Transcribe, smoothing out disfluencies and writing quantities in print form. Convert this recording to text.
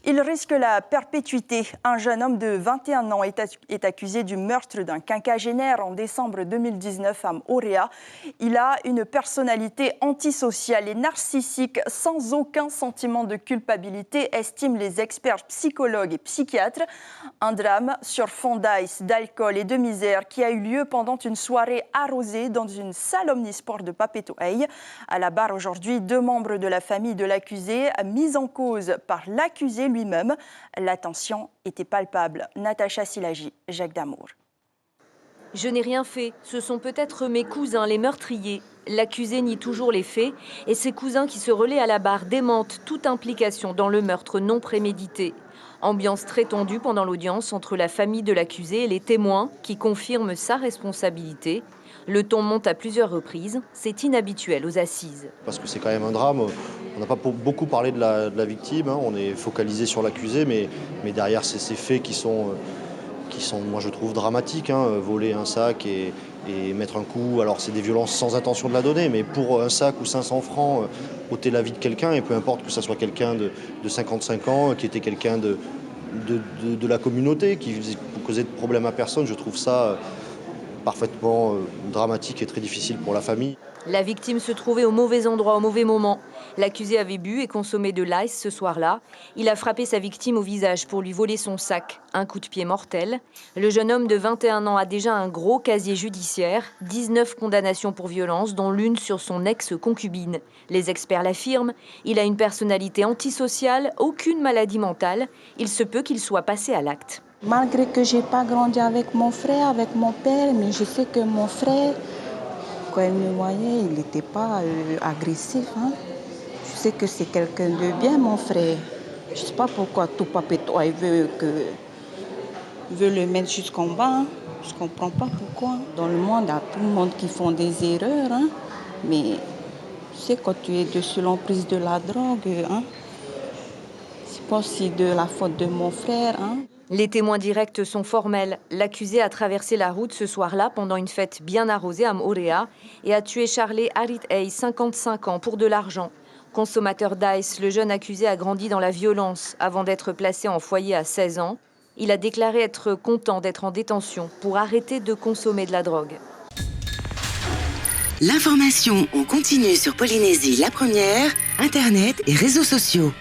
Il risque la perpétuité. Un jeune homme de 21 ans est accusé du meurtre d'un quinquagénaire en décembre 2019 à Moorea. Il a une personnalité antisociale et narcissique sans aucun sentiment de culpabilité, estiment les experts psychologues et psychiatres. Un drame sur fond d'ice, d'alcool et de misère qui a eu lieu pendant une soirée arrosée dans une salle omnisport de Papeto'ai. À la barre aujourd'hui, 2 membres de la famille de l'accusé, mis en cause par l'accusé lui-même. La tension était palpable. Natacha Silagi, Jacques Damour. Je n'ai rien fait. Ce sont peut-être mes cousins, les meurtriers. L'accusé nie toujours les faits et ses cousins qui se relaient à la barre démentent toute implication dans le meurtre non prémédité. Ambiance très tendue pendant l'audience entre la famille de l'accusé et les témoins qui confirment sa responsabilité. Le ton monte à plusieurs reprises. C'est inhabituel aux assises. Parce que c'est quand même un drame. On n'a pas beaucoup parlé de la victime. On est focalisé sur l'accusé, mais derrière ces faits qui sont, moi je trouve, dramatiques. Voler un sac et mettre un coup, alors c'est des violences sans intention de la donner, mais pour un sac ou 500 francs, ôter la vie de quelqu'un, et peu importe que ce soit quelqu'un de 55 ans, qui était quelqu'un de la communauté, qui causait de problème à personne, je trouve ça parfaitement dramatique et très difficile pour la famille. La victime se trouvait au mauvais endroit, au mauvais moment. L'accusé avait bu et consommé de l'ice ce soir-là. Il a frappé sa victime au visage pour lui voler son sac. Un coup de pied mortel. Le jeune homme de 21 ans a déjà un gros casier judiciaire. 19 condamnations pour violence, dont l'une sur son ex-concubine. Les experts l'affirment. Il a une personnalité antisociale, aucune maladie mentale. Il se peut qu'il soit passé à l'acte. Malgré que je n'ai pas grandi avec mon frère, avec mon père, mais je sais que mon frère, quand il me voyait, il n'était pas agressif. Je sais que c'est quelqu'un de bien, mon frère. Je ne sais pas pourquoi tout Papeto'ai veut le mettre jusqu'en bas. Je ne comprends pas pourquoi. Dans le monde, il y a tout le monde qui font des erreurs. Mais tu sais, quand tu es sous l'emprise de la drogue, c'est pas aussi de la faute de mon frère. Les témoins directs sont formels. L'accusé a traversé la route ce soir-là pendant une fête bien arrosée à Moorea et a tué Charlie Haritei, 55 ans, pour de l'argent. Consommateur d'ice, le jeune accusé a grandi dans la violence avant d'être placé en foyer à 16 ans. Il a déclaré être content d'être en détention pour arrêter de consommer de la drogue. L'information en continu sur Polynésie la première, Internet et réseaux sociaux.